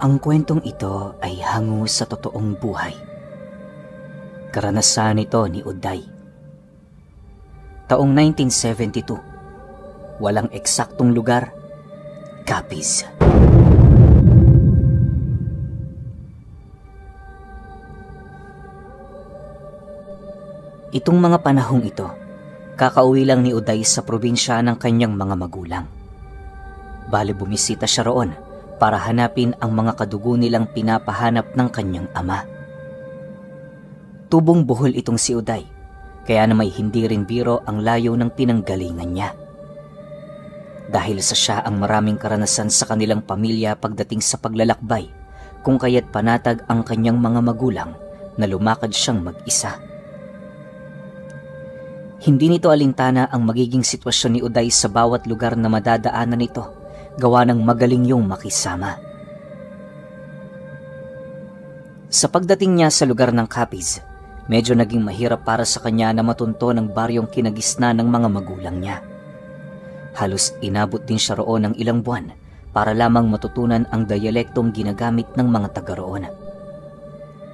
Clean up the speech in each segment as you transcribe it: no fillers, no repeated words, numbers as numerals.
Ang kwentong ito ay hango sa totoong buhay. Karanasan ito ni Uday. Taong 1972. Walang eksaktong lugar, Capiz. Itong mga panahong ito, kakauwi lang ni Uday sa probinsya ng kanyang mga magulang. Bale bumisita siya roon para hanapin ang mga kadugo nilang pinapahanap ng kanyang ama. Tubong buhol itong si Uday, kaya na may hindi rin biro ang layo ng pinanggalingan niya. Dahil sa siya ang maraming karanasan sa kanilang pamilya pagdating sa paglalakbay, kung kaya't panatag ang kanyang mga magulang na lumakad siyang mag-isa. Hindi nito alintana ang magiging sitwasyon ni Uday sa bawat lugar na madadaanan nito, gawa ng magaling yung makisama. Sa pagdating niya sa lugar ng Capiz, medyo naging mahirap para sa kanya na matunto ng baryong kinagisna ng mga magulang niya. Halos inabot din siya roon ng ilang buwan para lamang matutunan ang dialektong ginagamit ng mga taga roon.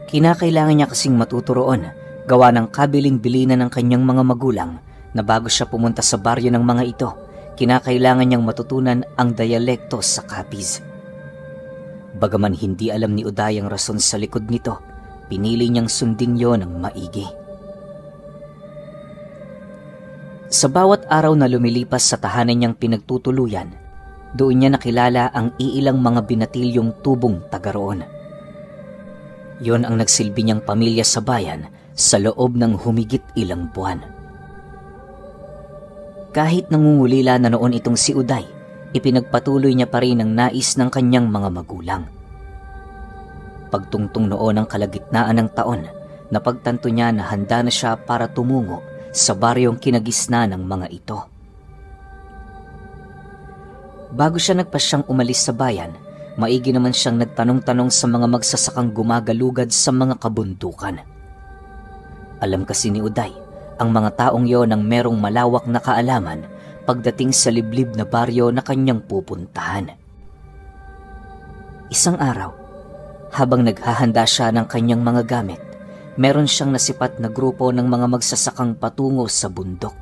Kinakailangan niya kasing matuto roon, gawa ng kabilin-bilinan ng kanyang mga magulang na bago siya pumunta sa baryo ng mga ito, kinakailangan niyang matutunan ang dialekto sa Capiz. Bagaman hindi alam ni Uday ang rason sa likod nito, pinili niyang sundin yon ng maigi. Sa bawat araw na lumilipas sa tahanan niyang pinagtutuluyan, doon niya nakilala ang iilang mga binatilyong tubong taga roon. Yon ang nagsilbi niyang pamilya sa bayan sa loob ng humigit ilang buwan. Kahit nangungulila na noon itong si Uday, ipinagpatuloy niya pa rin ang nais ng kanyang mga magulang. Pagtungtong noon ng kalagitnaan ng taon, napagtanto niya na handa na siya para tumungo sa baryong kinagisna ng mga ito. Bago siya nagpasyang umalis sa bayan, maigi naman siyang nagtanong-tanong sa mga magsasakang gumagalugad sa mga kabundukan. Alam kasi ni Uday, ang mga taong yon ang merong malawak na kaalaman pagdating sa liblib na baryo na kanyang pupuntahan. Isang araw, habang naghahanda siya ng kanyang mga gamit, meron siyang nasipat na grupo ng mga magsasakang patungo sa bundok.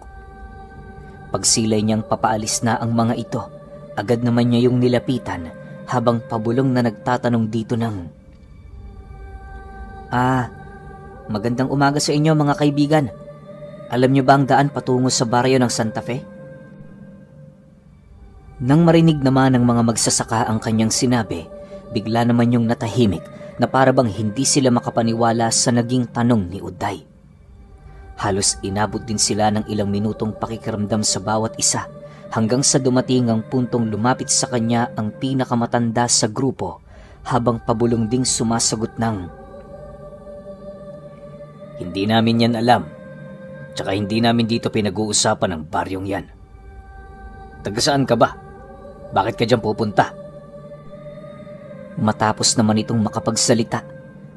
Pagsilay niyang papaalis na ang mga ito, agad naman niya yung nilapitan habang pabulong na nagtatanong dito ng, magandang umaga sa inyo mga kaibigan. Alam niyo ba ang daan patungo sa baryo ng Santa Fe? Nang marinig naman ng mga magsasaka ang kanyang sinabi, bigla naman yung natahimik na para bang hindi sila makapaniwala sa naging tanong ni Uday. Halos inabot din sila ng ilang minutong pakikiramdam sa bawat isa hanggang sa dumating ang puntong lumapit sa kanya ang pinakamatanda sa grupo habang pabulong ding sumasagot ng, "Hindi namin yan alam. Tsaka hindi namin dito pinag-uusapan ang baryong yan. Taga saan ka ba? Bakit ka dyan pupunta?" Matapos naman itong makapagsalita,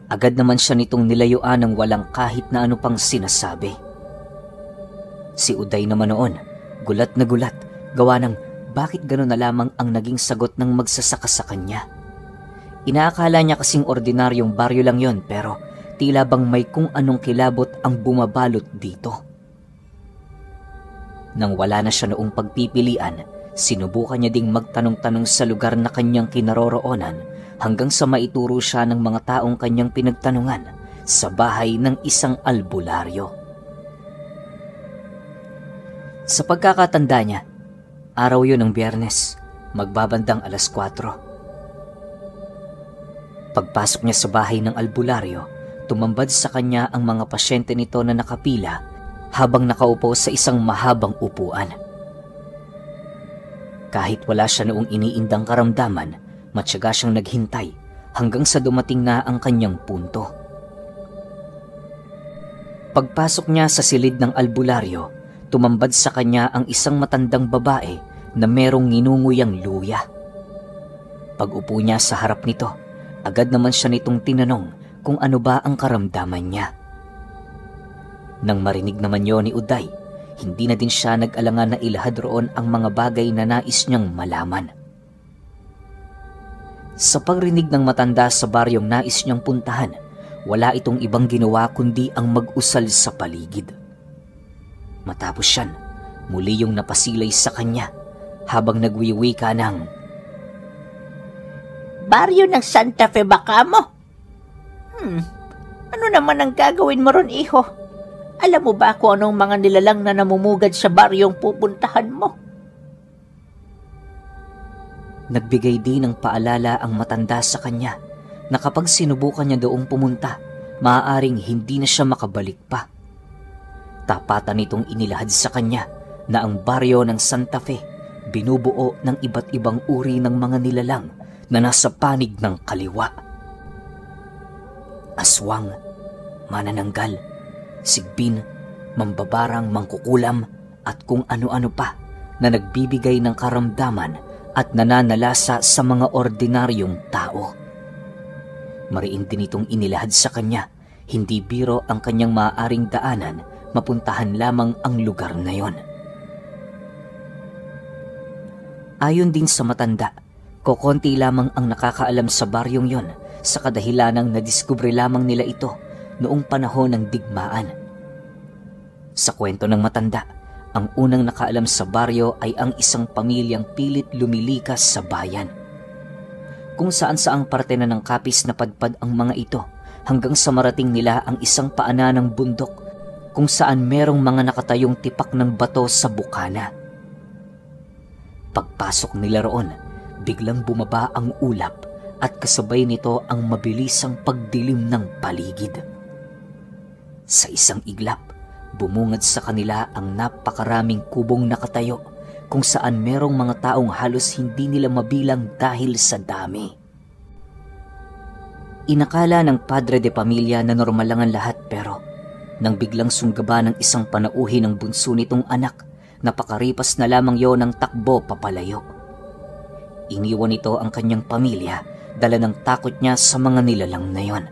agad naman siya nitong nilayuan ng walang kahit na ano pang sinasabi. Si Uday naman noon, gulat na gulat, gawa ng bakit gano'n na lamang ang naging sagot ng magsasaka sa kanya. Inaakala niya kasing ordinaryong baryo lang yon, pero tila bang may kung anong kilabot ang bumabalot dito. Nang wala na siya noong pagpipilian, sinubukan niya ding magtanong-tanong sa lugar na kanyang kinaroroonan hanggang sa maituro siya ng mga taong kanyang pinagtanungan sa bahay ng isang albularyo. Sa pagkakatanda niya, araw yun ng Biyernes, magbabandang 4:00. Pagpasok niya sa bahay ng albularyo, tumambad sa kanya ang mga pasyente nito na nakapila habang nakaupo sa isang mahabang upuan. Kahit wala siya noong iniindang karamdaman, matyaga siyang naghintay hanggang sa dumating na ang kanyang punto. Pagpasok niya sa silid ng albularyo, tumambad sa kanya ang isang matandang babae na merong nginunguyang luya. Pag-upo niya sa harap nito, agad naman siya nitong tinanong kung ano ba ang karamdaman niya. Nang marinig naman yon ni Uday, hindi na din siya nag-alangan na ilahad roon ang mga bagay na nais niyang malaman. Sa pagrinig ng matanda sa baryong nais niyang puntahan, wala itong ibang ginawa kundi ang mag-usal sa paligid. Matapos yan, muli yung napasilay sa kanya habang nagwiwika ng, "Baryo ng Santa Fe ba ka mo? Ano naman ang gagawin mo ron, iho? Alam mo ba kung anong mga nilalang na namumugad sa baryong pupuntahan mo?" Nagbigay din ng paalala ang matanda sa kanya na kapag sinubukan niya doong pumunta, maaaring hindi na siya makabalik pa. Tapatan nitong inilahad sa kanya na ang baryo ng Santa Fe binubuo ng iba't ibang uri ng mga nilalang na nasa panig ng kaliwa. Aswang, manananggal, sigbin, mambabarang, mangkukulam at kung ano-ano pa na nagbibigay ng karamdaman at nananalasa sa mga ordinaryong tao. Mariin din itong inilahad sa kanya, hindi biro ang kanyang maaaring daanan, mapuntahan lamang ang lugar na yon. Ayon din sa matanda, kokonti lamang ang nakakaalam sa baryong yon sa kadahilanang nadiskubre lamang nila ito noong panahon ng digmaan. Sa kwento ng matanda, ang unang nakaalam sa baryo ay ang isang pamilyang pilit lumilikas sa bayan. Kung saan-saang parte na ng Capiz napadpad ang mga ito hanggang sa marating nila ang isang paanan ng bundok kung saan merong mga nakatayong tipak ng bato sa bukana. Pagpasok nila roon, biglang bumaba ang ulap at kasabay nito ang mabilisang pagdilim ng paligid. Sa isang iglap, bumungad sa kanila ang napakaraming kubong nakatayo kung saan merong mga taong halos hindi nila mabilang dahil sa dami. Inakala ng padre de pamilya na normal lang ang lahat pero nang biglang sunggaba ng isang panauhin ng bunso nitong anak, napakaripas na lamang yon ng takbo papalayo. Iniwan nito ang kanyang pamilya dala ng takot niya sa mga nilalang na yon.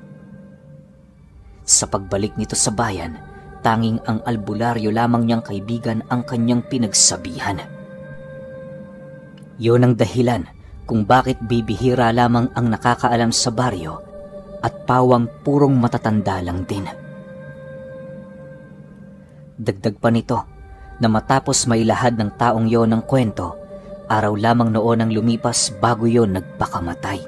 Sa pagbalik nito sa bayan, tanging ang albularyo lamang niyang kaibigan ang kanyang pinagsabihan. Yon ang dahilan kung bakit bibihira lamang ang nakakaalam sa baryo at pawang purong matatanda lang din. Dagdag pa nito na matapos mailahad ng taong yon ng kwento, araw lamang noon ang lumipas bago yon nagpakamatay.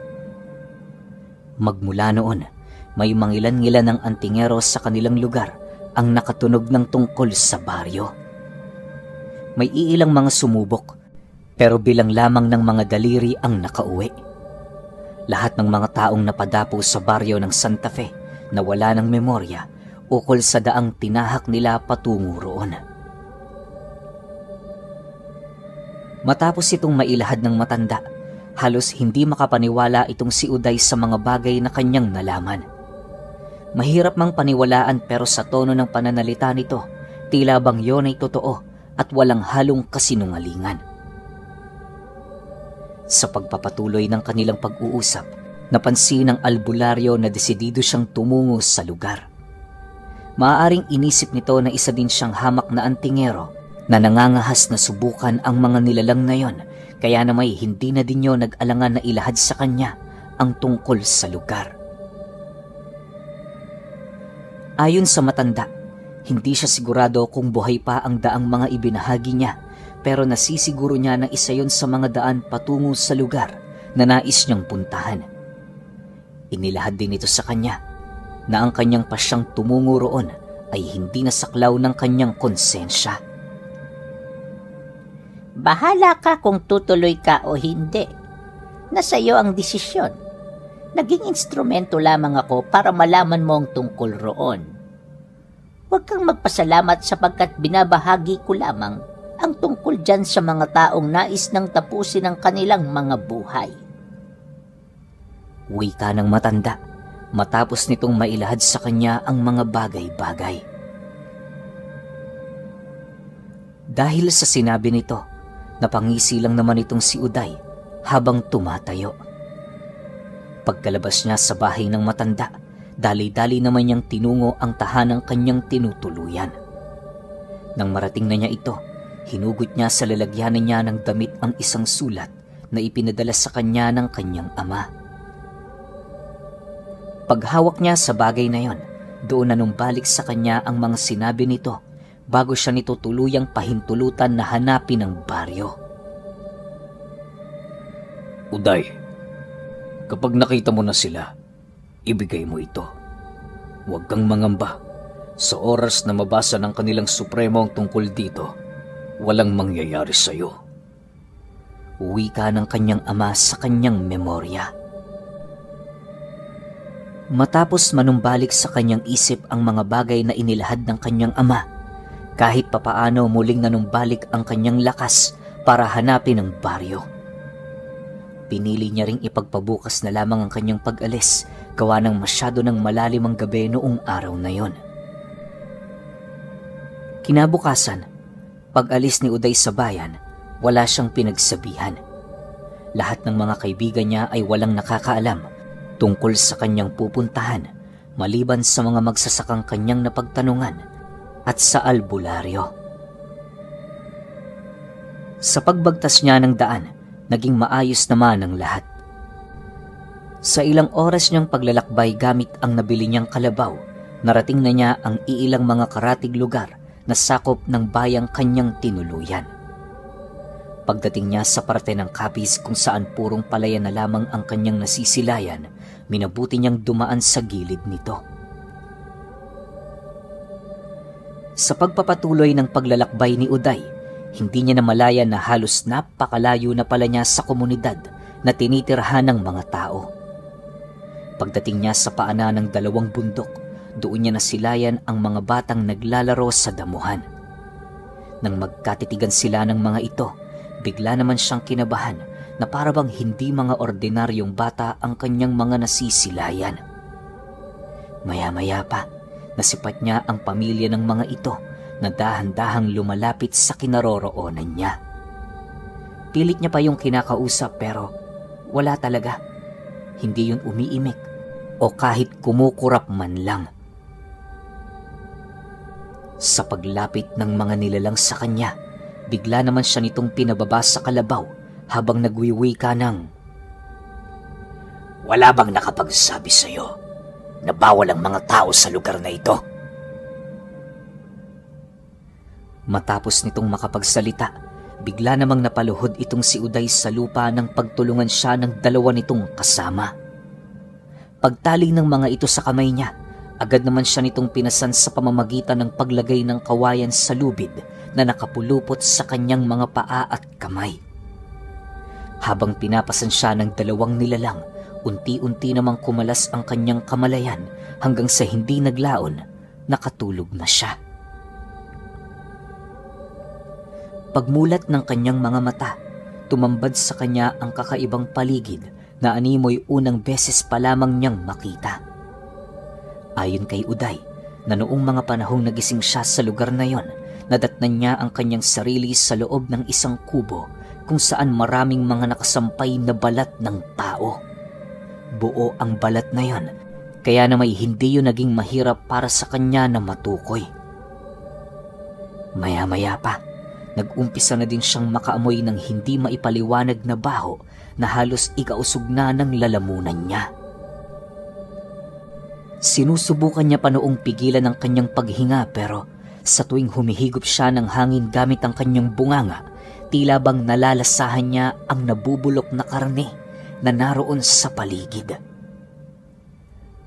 Magmula noon, may mangilan-ngilan ng antingero sa kanilang lugar ang nakatunog ng tungkol sa baryo. May iilang mga sumubok, pero bilang lamang ng mga daliri ang nakauwi. Lahat ng mga taong napadapo sa baryo ng Santa Fe na wala ng memorya ukol sa daang tinahak nila patungo roon. Matapos itong mailahad ng matanda, halos hindi makapaniwala itong si Uday sa mga bagay na kanyang nalaman. Mahirap mang paniwalaan pero sa tono ng pananalita nito, tila bang yon ay totoo at walang halong kasinungalingan. Sa pagpapatuloy ng kanilang pag-uusap, napansin ng albularyo na desidido siyang tumungo sa lugar. Maaaring inisip nito na isa din siyang hamak na antingero na nangangahas na subukan ang mga nilalang na yon, kaya na may hindi na din yon nag-alangan na ilahad sa kanya ang tungkol sa lugar. Ayon sa matanda, hindi siya sigurado kung buhay pa ang daang mga ibinahagi niya, pero nasisiguro niya na isa yon sa mga daan patungo sa lugar na nais niyang puntahan. Inilahad din ito sa kanya na ang kanyang pasyang tumungo roon ay hindi nasaklaw ng kanyang konsensya. "Bahala ka kung tutuloy ka o hindi. Nasa iyo ang desisyon. Naging instrumento lamang ako para malaman mo ang tungkol roon. Huwag kang magpasalamat sapagkat binabahagi ko lamang ang tungkol dyan sa mga taong nais nang tapusin ang kanilang mga buhay." Wika ng matanda matapos nitong mailahad sa kanya ang mga bagay-bagay. Dahil sa sinabi nito, napangisi lang naman itong si Uday habang tumatayo. Pagkalabas niya sa bahay ng matanda, dali-dali naman niyang tinungo ang tahanang kanyang tinutuluyan. Nang marating na niya ito, hinugot niya sa lalagyanan niya ng damit ang isang sulat na ipinadala sa kanya ng kanyang ama. Paghawak niya sa bagay na yon, doon na numbalik sa kanya ang mga sinabi nito bago siya nito tuluyang pahintulutan na hanapin ang baryo. Uday, kapag nakita mo na sila, ibigay mo ito. Huwag kang mangamba. Sa oras na mabasa ng kanilang supremo ang tungkol dito, walang mangyayari sa iyo. Wika ng kanyang ama sa kanyang memorya. Matapos manumbalik sa kanyang isip ang mga bagay na inilahad ng kanyang ama, kahit papaano muling nanumbalik ang kanyang lakas para hanapin ang baryo. Pinili niya ring ipagpabukas na lamang ang kanyang pag-alis, gawa ng masyado ng malalim ang gabi noong araw na yon. Kinabukasan, pag-alis ni Uday sa bayan, wala siyang pinagsabihan. Lahat ng mga kaibigan niya ay walang nakakaalam tungkol sa kanyang pupuntahan, maliban sa mga magsasakang kanyang napagtanungan at sa albularyo. Sa pagbagtas niya ng daan, naging maayos naman ang lahat. Sa ilang oras niyang paglalakbay gamit ang nabili niyang kalabaw, narating na niya ang iilang mga karatig lugar na sakop ng bayang kanyang tinuluyan. Pagdating niya sa parte ng Capiz kung saan purong palaya na lamang ang kanyang nasisilayan, minabuti niyang dumaan sa gilid nito. Sa pagpapatuloy ng paglalakbay ni Uday, hindi niya namalayan na halos napakalayo na pala niya sa komunidad na tinitirhan ng mga tao. Pagdating niya sa paanan ng dalawang bundok, doon niya nasilayan ang mga batang naglalaro sa damuhan. Nang magkatitigan sila ng mga ito, bigla naman siyang kinabahan na parabang hindi mga ordinaryong bata ang kanyang mga nasisilayan. Maya-maya pa, nasipat niya ang pamilya ng mga ito na dahan-dahang lumalapit sa kinaroroonan niya. Pilit niya pa yung kinakausap pero wala talaga. Hindi yun umiimik o kahit kumukurap man lang. Sa paglapit ng mga nilalang sa kanya, bigla naman siya nitong pinababa sa kalabaw habang nagwiwika ng, "Wala bang nakapagsabi sa iyo na bawal ang mga tao sa lugar na ito?" Matapos nitong makapagsalita, bigla namang napaluhod itong si Uday sa lupa nang pagtulungan siya ng dalawa nitong kasama. Pagtali ng mga ito sa kamay niya, agad naman siya nitong pinasan sa pamamagitan ng paglagay ng kawayan sa lubid na nakapulupot sa kanyang mga paa at kamay. Habang pinapasan siya ng dalawang nilalang, unti-unti namang kumalas ang kanyang kamalayan hanggang sa hindi naglaon, nakatulog na siya. Pagmulat ng kanyang mga mata, tumambad sa kanya ang kakaibang paligid na animoy unang beses pa lamang niyang makita. Ayon kay Uday, na noong mga panahong nagising siya sa lugar na yon, nadatnan niya ang kanyang sarili sa loob ng isang kubo kung saan maraming mga nakasampay na balat ng tao. Buo ang balat na yon, kaya na may hindi yun naging mahirap para sa kanya na matukoy. Maya-maya pa, nag-umpisa na din siyang makaamoy ng hindi maipaliwanag na baho na halos ikausog na ng lalamunan niya. Sinusubukan niya pa noong pigilan ang kanyang paghinga pero sa tuwing humihigop siya ng hangin gamit ang kanyang bunganga, tila bang nalalasahan niya ang nabubulok na karne na naroon sa paligid.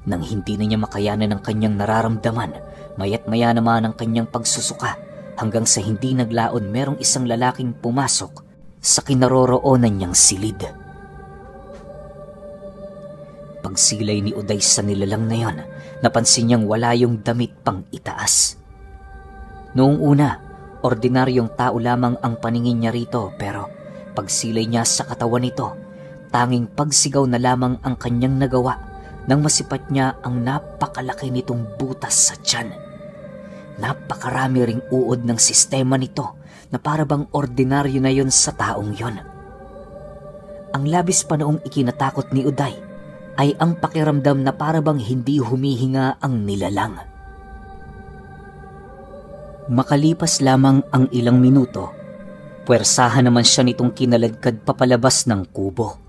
Nang hindi na niya makayanan ang kanyang nararamdaman, mayat maya naman ang kanyang pagsusuka hanggang sa hindi naglaon merong isang lalaking pumasok sa kinaroroonan niyang silid. Pagsilay ni Uday sa nilalang na yon, napansin niyang wala yung damit pang itaas. Noong una, ordinaryong tao lamang ang paningin niya rito pero pagsilay niya sa katawan nito, tanging pagsigaw na lamang ang kanyang nagawa nang masipat niya ang napakalaki nitong butas sa tiyan. Napakarami ring uod ng sistema nito na parabang ordinaryo na yon sa taong yon. Ang labis pa noong ikinatakot ni Uday ay ang pakiramdam na parabang hindi humihinga ang nilalang. Makalipas lamang ang ilang minuto, puwersahan naman siya nitong kinaladkad papalabas ng kubo.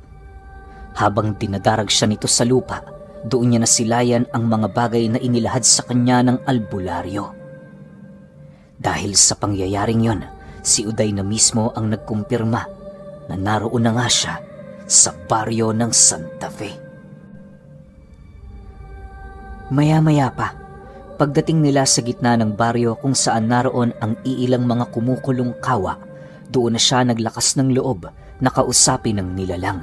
Habang dinadarag siya nito sa lupa, doon niya nasilayan ang mga bagay na inilahad sa kanya ng albularyo. Dahil sa pangyayaring yon, si Uday na mismo ang nagkumpirma na naroon na nga siya sa baryo ng Santa Fe. Maya-maya pa, pagdating nila sa gitna ng baryo kung saan naroon ang iilang mga kumukulong kawa, doon na siya naglakas ng loob na kausapin ng nilalang.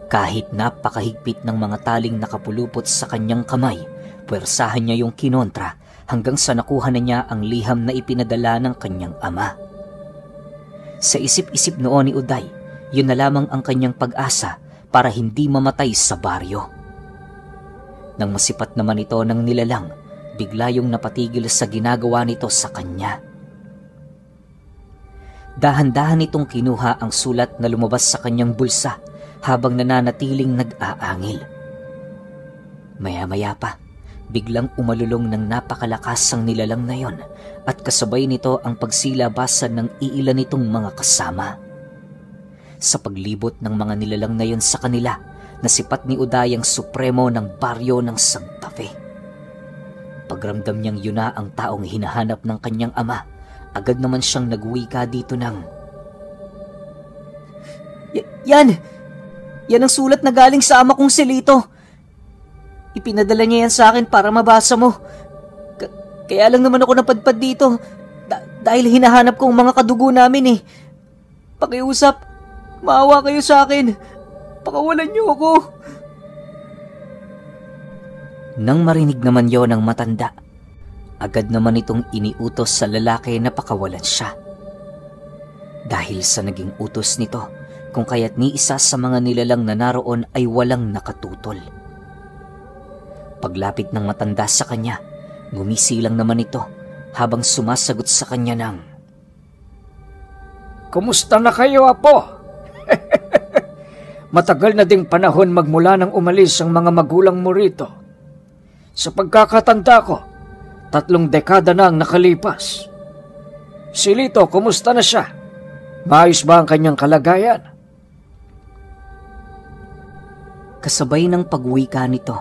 Kahit napakahigpit ng mga taling nakapulupot sa kanyang kamay, puwersahan niya yung kinontra hanggang sa nakuha na niya ang liham na ipinadala ng kanyang ama. Sa isip-isip noon ni Uday, yun na lamang ang kanyang pag-asa para hindi mamatay sa baryo. Nang masipat naman ito ng nilalang, bigla yung napatigil sa ginagawa nito sa kanya. Dahan-dahan itong kinuha ang sulat na lumabas sa kanyang bulsa habang nananatiling nag-aangil. Maya-maya pa, biglang umalulong ng napakalakas ang nilalang na yon at kasabay nito ang pagsilabasan ng iilan nitong mga kasama. Sa paglibot ng mga nilalang na yon sa kanila, nasipat ni Uday ang supremo ng baryo ng Santa Fe. Pagramdam niyang yun na ang taong hinahanap ng kanyang ama, agad naman siyang nagwika dito ng, Yan ang sulat na galing sa ama kong si Lito. Ipinadala niya yan sa akin para mabasa mo. Kaya lang naman ako napadpad dito dahil hinahanap ko ang mga kadugo namin eh. Pakiusap, maawa kayo sa akin. Pakawalan niyo ako. Nang marinig naman yon ng matanda, agad naman itong iniutos sa lalaki na pakawalan siya. Dahil sa naging utos nito, kung kaya't ni isa sa mga nilalang na naroon ay walang nakatutol. Paglapit ng matanda sa kanya, gumisilang naman ito habang sumasagot sa kanya ng, "Kumusta na kayo, apo? Matagal na ding panahon magmula nang umalis ang mga magulang mo rito. Sa pagkakatanda ko, 3 dekada na ang nakalipas. Si Lito, kumusta na siya? Maayos ba ang kanyang kalagayan?" Kasabay ng pagwika nito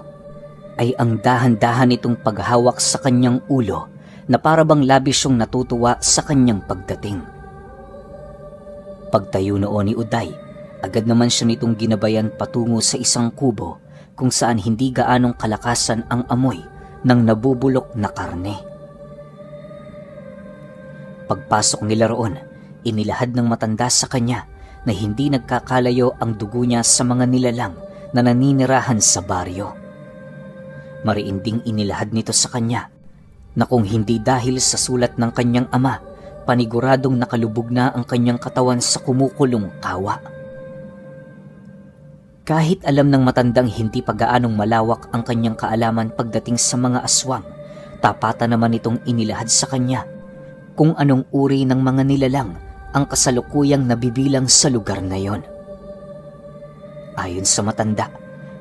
ay ang dahan-dahan itong paghawak sa kanyang ulo na parabang labis siyang natutuwa sa kanyang pagdating. Pagtayo noon ni Uday, agad naman siya nitong ginabayan patungo sa isang kubo kung saan hindi gaanong kalakasan ang amoy ng nabubulok na karne. Pagpasok nila roon, inilahad ng matanda sa kanya na hindi nagkakalayo ang dugo niya sa mga nilalang na naninirahan sa baryo. Mariinding inilahad nito sa kanya na kung hindi dahil sa sulat ng kanyang ama, paniguradong nakalubog na ang kanyang katawan sa kumukulong kawa. Kahit alam ng matandang hindi pa gaanong malawak ang kanyang kaalaman pagdating sa mga aswang, tapatan naman itong inilahad sa kanya kung anong uri ng mga nilalang ang kasalukuyang nabibilang sa lugar na yon. Ayon sa matanda,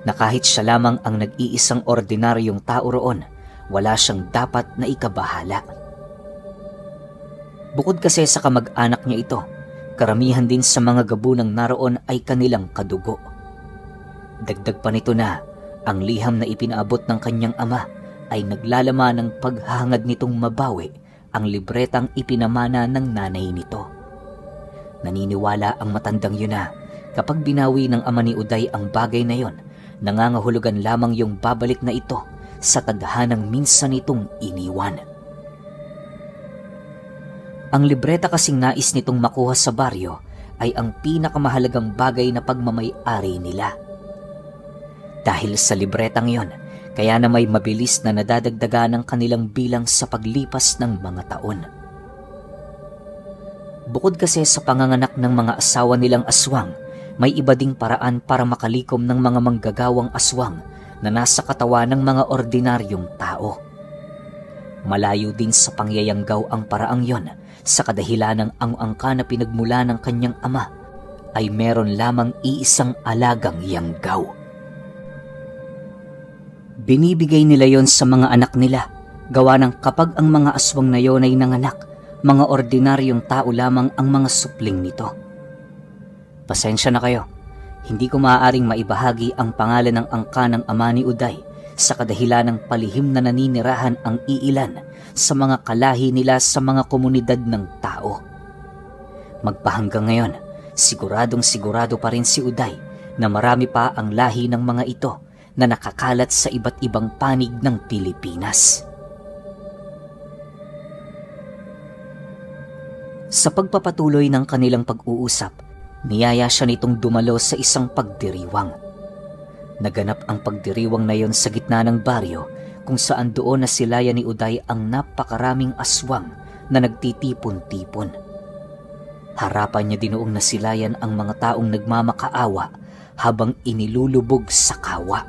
na kahit siya lamang ang nag-iisang ordinaryong tao roon, wala siyang dapat na ikabahala. Bukod kasi sa kamag-anak niya ito, karamihan din sa mga gabunang naroon ay kanilang kadugo. Dagdag pa nito na ang liham na ipinaabot ng kanyang ama ay naglalaman ng paghahangad nitong mabawi ang libretang ipinamana ng nanay nito. Naniniwala ang matandang yun na kapag binawi ng ama ni Uday ang bagay na yon, nangangahulugan lamang yung babalik na ito sa tadhanang minsan itong iniwan. Ang libreta kasing nais nitong makuha sa baryo ay ang pinakamahalagang bagay na pagmamay-ari nila. Dahil sa libretang yon, kaya na may mabilis na nadadagdagan ang kanilang bilang sa paglipas ng mga taon. Bukod kasi sa panganganak ng mga asawa nilang aswang, may iba ding paraan para makalikom ng mga manggagawang aswang na nasa katawan ng mga ordinaryong tao. Malayo din sa pangyayanggaw ang paraang yon sa kadahilanang ang angka na pinagmula ng kanyang ama ay meron lamang iisang alagang yanggaw. Binibigay nila yon sa mga anak nila, gawa ng kapag ang mga aswang na yon ay nanganak, mga ordinaryong tao lamang ang mga supling nito. Pasensya na kayo, Hindi ko maaaring maibahagi ang pangalan ng angka ng ama ni Uday sa kadahilan ng palihim na naninirahan ang iilan sa mga kalahi nila sa mga komunidad ng tao. Magpahanggang ngayon, sigurado pa rin si Uday na marami pa ang lahi ng mga ito na nakakalat sa iba't ibang panig ng Pilipinas. Sa pagpapatuloy ng kanilang pag-uusap, niyaya siya nitong dumalo sa isang pagdiriwang. Naganap ang pagdiriwang na yon sa gitna ng baryo kung saan doon nasilayan ni Uday ang napakaraming aswang na nagtitipon-tipon. Harapan niya dinoong nasilayan ang mga taong nagmamakaawa habang inilulubog sa kawa.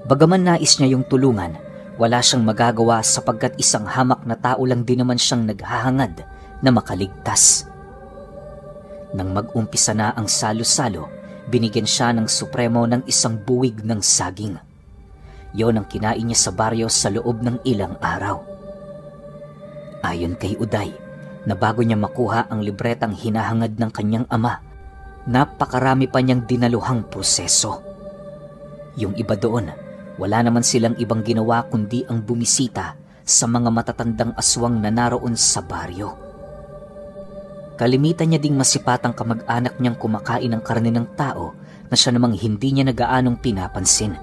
Bagaman nais niya yung tulungan, wala siyang magagawa sapagkat isang hamak na tao lang din naman siyang naghahangad na makaligtas. Nang mag-umpisa na ang salo-salo, binigyan siya ng supremo ng isang buwig ng saging. Yon ang kinain niya sa baryo sa loob ng ilang araw. Ayon kay Uday, na bago niya makuha ang libretang hinahangad ng kanyang ama, napakarami pa niyang dinaluhang proseso. Yung iba doon, wala naman silang ibang ginawa kundi ang bumisita sa mga matatandang aswang na naroon sa baryo. Kalimitan niya ding masipatang kamag-anak niyang kumakain ng karne ng tao na siya namang hindi niya nagaanong pinapansin.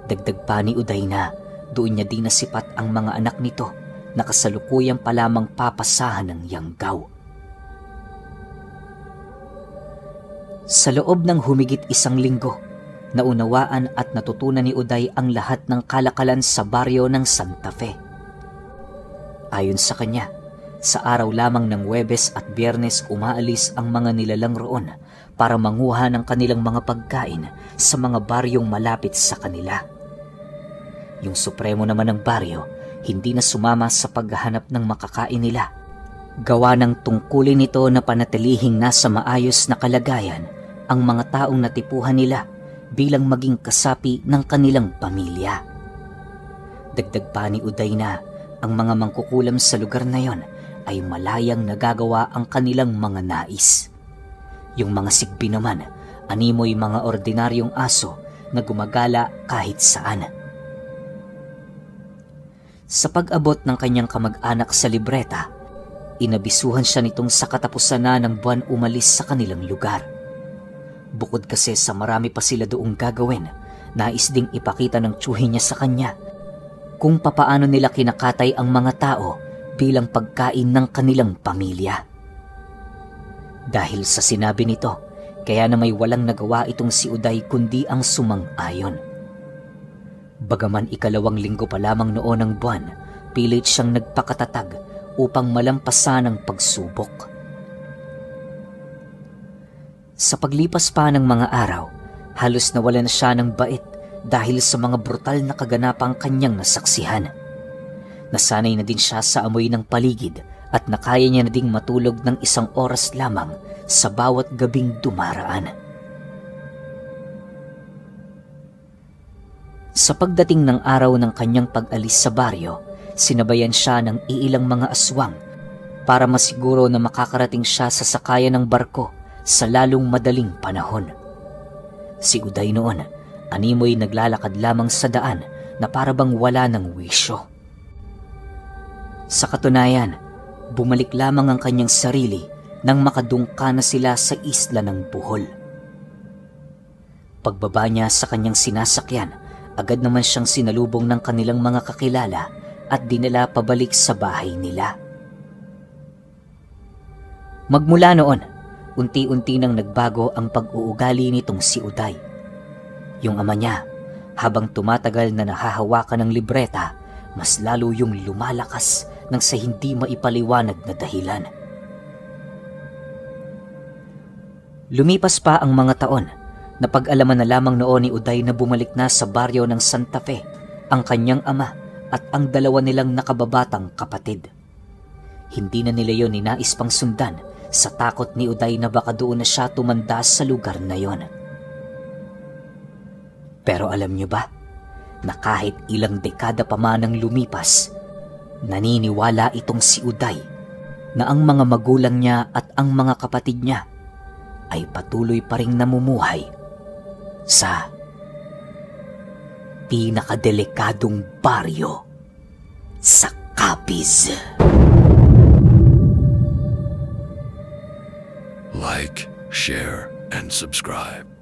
Dagdag pa ni Uday na doon niya din nasipat ang mga anak nito na kasalukuyang pa lamang papasahan ng yanggaw. Sa loob ng humigit isang linggo, naunawaan at natutunan ni Uday ang lahat ng kalakalan sa baryo ng Santa Fe. Ayon sa kanya, sa araw lamang ng Huwebes at Biyernes umaalis ang mga nilalang roon para manguha ng kanilang mga pagkain sa mga baryong malapit sa kanila. Yung supremo naman ng baryo, hindi na sumama sa paghahanap ng makakain nila. Gawa ng tungkulin nito na panatilihing nasa maayos na kalagayan ang mga taong natipuhan nila bilang maging kasapi ng kanilang pamilya. Dagdag pa ni Uday na ang mga mangkukulam sa lugar na yon ay malayang nagagawa ang kanilang mga nais. Yung mga sigbi naman, animoy mga ordinaryong aso na gumagala kahit saan. Sa pag-abot ng kanyang kamag-anak sa libreta, inabisuhan siya nitong sa katapusan na ng buwan umalis sa kanilang lugar. Bukod kasi sa marami pa sila doong gagawin, nais ding ipakita ng tiyuhin niya sa kanya kung papaano nila kinakatay ang mga tao bilang pagkain ng kanilang pamilya. Dahil sa sinabi nito, kaya na may walang nagawa itong si Uday kundi ang sumang-ayon. Bagaman 2 linggo pa lamang noon ng buwan, pilit siyang nagpakatatag upang malampasan ang pagsubok. Sa paglipas pa ng mga araw, halos nawalan siya ng bait dahil sa mga brutal na kaganapang kanyang nasaksihan. Nasanay na din siya sa amoy ng paligid at nakaya niya na ding matulog ng 1 oras lamang sa bawat gabing dumaraan. Sa pagdating ng araw ng kanyang pag-alis sa baryo, sinabayan siya ng iilang mga aswang para masiguro na makakarating siya sa sakayan ng barko sa lalong madaling panahon. Si Uday noon, animoy naglalakad lamang sa daan na parabang wala ng wisyo. Sa katunayan, bumalik lamang ang kanyang sarili nang makadungka na sila sa isla ng Bohol. Pagbaba niya sa kanyang sinasakyan, agad naman siyang sinalubong ng kanilang mga kakilala at dinala pabalik sa bahay nila. Magmula noon, unti-unti nang nagbago ang pag-uugali nitong si Uday. Yung ama niya, habang tumatagal na nahahawakan ng libreta, mas lalo yung lumalakas nang sa hindi maipaliwanag na dahilan. Lumipas pa ang mga taon, napag-alaman na lamang noon ni Uday na bumalik na sa baryo ng Santa Fe ang kanyang ama at ang 2 nilang nakababatang kapatid. Hindi na nila yon ninais pang sundan sa takot ni Uday na baka doon na siya tumanda sa lugar na yon. Pero alam niyo ba, na kahit ilang dekada pa man ang lumipas, naniniwala itong si Uday na ang mga magulang niya at ang mga kapatid niya ay patuloy pa ring namumuhay sa pinakadelikadong baryo sa Capiz. Like, share, and subscribe.